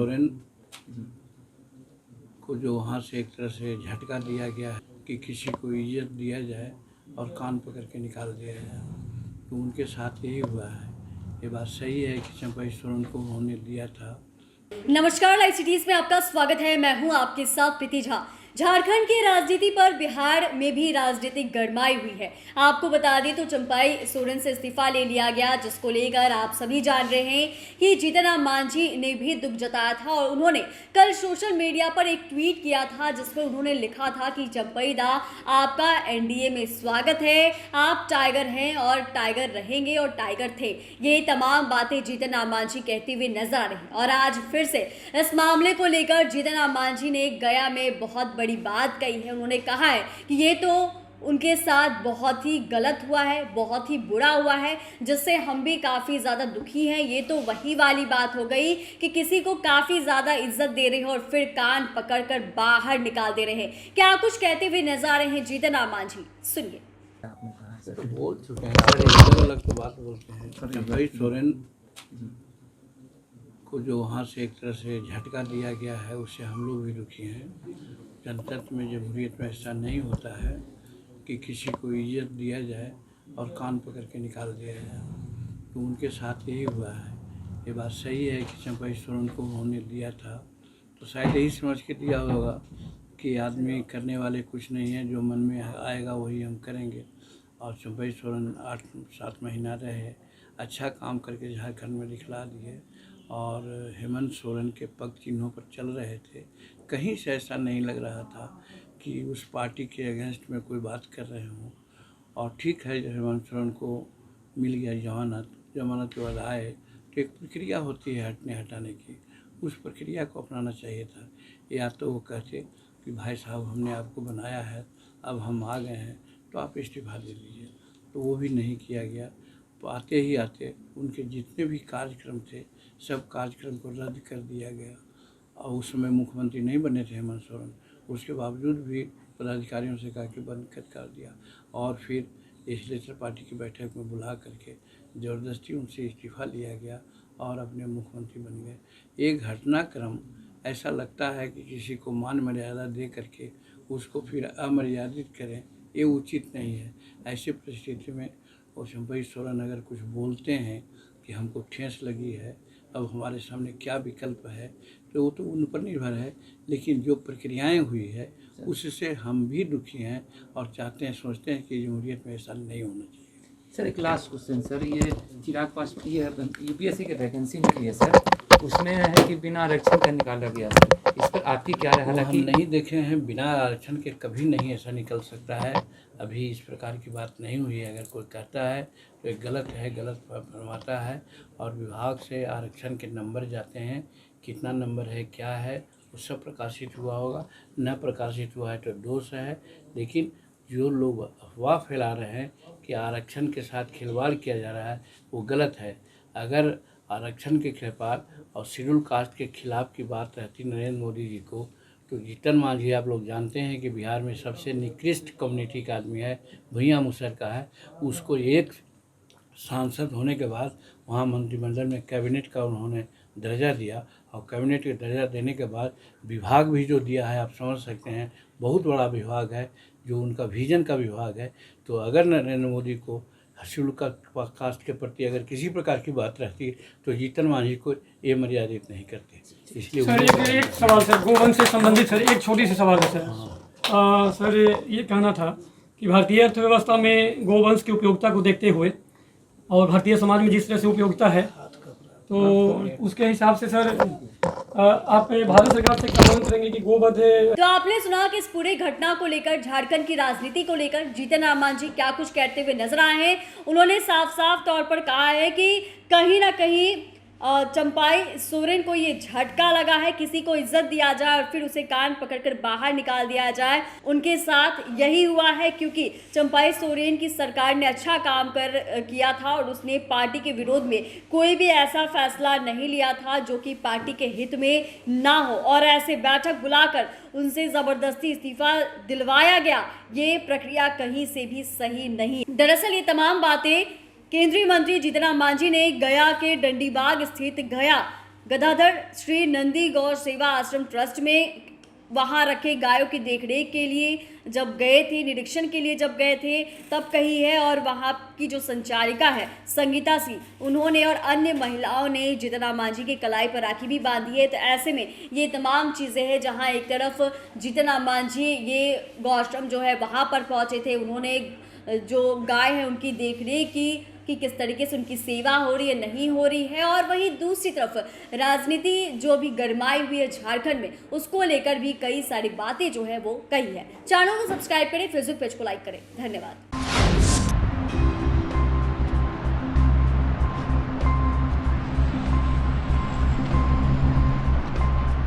सोरेन को जो वहाँ से एक तरह से झटका दिया गया है कि किसी को इज्जत दिया जाए और कान पकड़ के निकाल दिया जाए, तो उनके साथ यही हुआ है। ये बात सही है कि चंपई सोरेन को उन्होंने दिया था। नमस्कार, लाइव सिटीज में आपका स्वागत है। मैं हूं आपके साथ प्रीति झा। झारखंड की राजनीति पर बिहार में भी राजनीतिक गरमाई हुई है। आपको बता दें तो चंपई सोरेन से इस्तीफा ले लिया गया, जिसको लेकर आप सभी जान रहे हैं कि जीतन राम मांझी ने भी दुख जताया था और उन्होंने कल सोशल मीडिया पर एक ट्वीट किया था, जिसमें उन्होंने लिखा था कि चंपई दा, आपका एनडीए में स्वागत है, आप टाइगर हैं और टाइगर रहेंगे और टाइगर थे। ये तमाम बातें जीतन राम मांझी कहते हुए नजर आ रहे हैं और आज फिर से इस मामले को लेकर जीतन राम मांझी ने गया में बहुत बड़ी बात कही है। उन्होंने कहा है कि ये तो उनके साथ बहुत ही गलत हुआ है, बहुत ही बुरा हुआ है, जिससे हम भी काफ़ी ज़्यादा दुखी हैं। ये तो वही वाली बात हो गई कि किसी को काफ़ी ज़्यादा इज्जत दे रहे हैं और फिर कान पकड़कर बाहर निकाल दे रहे हैं। क्या कुछ कहते हुए नजर आ रहे हैं जीतन राम मांझी, सुनिए। तो बोल चुके हैं, अलग अलग तो बात बोलते हैं। चंपई सोरेन को जो वहाँ से एक तरह से झटका दिया गया है, उससे हम लोग भी दुखी हैं। जनतंत्र में जमहूरियत में ऐसा नहीं होता है कि किसी को इज्जत दिया जाए और कान पकड़ के निकाल दिया जाए, तो उनके साथ यही हुआ है। ये बात सही है कि चंपई सोरेन को उन्होंने दिया था, तो शायद यही समझ के दिया होगा कि आदमी करने वाले कुछ नहीं है, जो मन में आएगा वही हम करेंगे। और चंपई सोरेन 8-7 महीना रहे, अच्छा काम करके झारखंड में दिखला दिए और हेमंत सोरेन के पग चिन्हों पर चल रहे थे। कहीं से ऐसा नहीं लग रहा था कि उस पार्टी के अगेंस्ट में कोई बात कर रहे हों। और ठीक है, जब हेमंत सोरेन को मिल गया जमानत के बाद आए, तो एक प्रक्रिया होती है हटने हटाने की, उस प्रक्रिया को अपनाना चाहिए था। या तो वो कहते कि भाई साहब, हमने आपको बनाया है, अब हम आ गए हैं, तो आप इस्तीफा दे दीजिए, तो वो भी नहीं किया गया। तो आते ही आते उनके जितने भी कार्यक्रम थे, सब कार्यक्रम को रद्द कर दिया गया। और उस समय मुख्यमंत्री नहीं बने थे हेमंत सोरेन, उसके बावजूद भी पदाधिकारियों से कहा कि बंद कर दिया और फिर लेजिस्लेचर पार्टी की बैठक में बुला करके ज़बरदस्ती उनसे इस्तीफा लिया गया और अपने मुख्यमंत्री बन गए। एक घटनाक्रम ऐसा लगता है कि किसी को मान मर्यादा दे करके उसको फिर अमर्यादित करें, ये उचित नहीं है। ऐसी परिस्थिति में वो चंपई सोरेन अगर कुछ बोलते हैं कि हमको ठेस लगी है, अब हमारे सामने क्या विकल्प है, तो वो तो उन पर निर्भर है। लेकिन जो प्रक्रियाएं हुई है उससे हम भी दुखी हैं और चाहते हैं, सोचते हैं कि जमहूरियत में ऐसा नहीं होना चाहिए। सर, एक लास्ट क्वेश्चन सर, ये चिराग पासवान ये यूपीएससी की वैकेंसी निकली है सर, उसमें है कि बिना आरक्षण का निकाला गया सर, इस पर आपकी क्या राय? हालांकि हम नहीं देखे हैं, बिना आरक्षण के कभी नहीं ऐसा निकल सकता है। अभी इस प्रकार की बात नहीं हुई है। अगर कोई कहता है तो एक गलत है, गलत फरमाता है। और विभाग से आरक्षण के नंबर जाते हैं, कितना नंबर है, क्या है, वो सब प्रकाशित हुआ होगा। न प्रकाशित हुआ है तो दोष है। लेकिन जो लोग अफवाह फैला रहे हैं कि आरक्षण के साथ खिलवाड़ किया जा रहा है, वो गलत है। अगर आरक्षण के खिलाफ और शेड्यूल कास्ट के खिलाफ की बात रहती नरेंद्र मोदी जी को, तो जीतन मांझी आप लोग जानते हैं कि बिहार में सबसे निकृष्ट कम्युनिटी का आदमी है, भुइयाँ मुसर का है। उसको एक सांसद होने के बाद वहाँ मंत्रिमंडल में कैबिनेट का उन्होंने दर्जा दिया और कैबिनेट का दर्जा देने के बाद विभाग भी जो दिया है, आप समझ सकते हैं, बहुत बड़ा विभाग है, जो उनका विजन का विभाग है। तो अगर नरेंद्र मोदी को शेड्यूल कास्ट के प्रति अगर किसी प्रकार की बात रहती तो जीतन मांझी को ये मर्यादित नहीं करते। इसलिए सर एक सवाल सर, गोवंश से संबंधित सर, एक छोटी सी सवाल है सर। सर ये कहना था कि भारतीय अर्थव्यवस्था में गोवंश की उपयोगिता को देखते हुए और भारतीय समाज में जिस तरह से उपयोगिता है, तो उसके हिसाब से सर आप भारत सरकार से क्या मांग करेंगे कि गोवध? तो आपने सुना कि इस पूरे घटना को लेकर, झारखंड की राजनीति को लेकर जीतन राम मांझी क्या कुछ कहते हुए नजर आए हैं। उन्होंने साफ साफ तौर पर कहा है कि कहीं ना कहीं चंपई सोरेन को ये झटका लगा है, किसी को इज्जत दिया जाए और फिर उसे कान पकड़कर बाहर निकाल दिया जाए। उनके साथ यही हुआ है, क्योंकि चंपई सोरेन की सरकार ने अच्छा काम किया था और उसने पार्टी के विरोध में कोई भी ऐसा फैसला नहीं लिया था जो कि पार्टी के हित में ना हो, और ऐसे बैठक बुलाकर उनसे जबरदस्ती इस्तीफा दिलवाया गया, ये प्रक्रिया कहीं से भी सही नहीं। दरअसल ये तमाम बातें केंद्रीय मंत्री जीतन राम मांझी ने गया के डंडीबाग स्थित गदाधर श्री नंदी गौ सेवा आश्रम ट्रस्ट में वहाँ रखे गायों की देखरेख के लिए जब गए थे, निरीक्षण के लिए जब गए थे, तब कही है। और वहाँ की जो संचालिका है संगीता सिंह, उन्होंने और अन्य महिलाओं ने जितना मांझी की कलाई पर राखी भी बांधी है। तो ऐसे में ये तमाम चीज़ें हैं जहाँ एक तरफ जितना मांझी ये गौश्रम जो है वहाँ पर पहुँचे थे, उन्होंने जो गाय है उनकी देखरेख की कि किस तरीके से उनकी सेवा हो रही है, नहीं हो रही है। और वहीं दूसरी तरफ राजनीति जो भी गरमाई हुई है झारखंड में, उसको लेकर भी कई सारी बातें जो है वो कही है। चैनल को सब्सक्राइब करें, फेसबुक पेज को लाइक करें। धन्यवाद।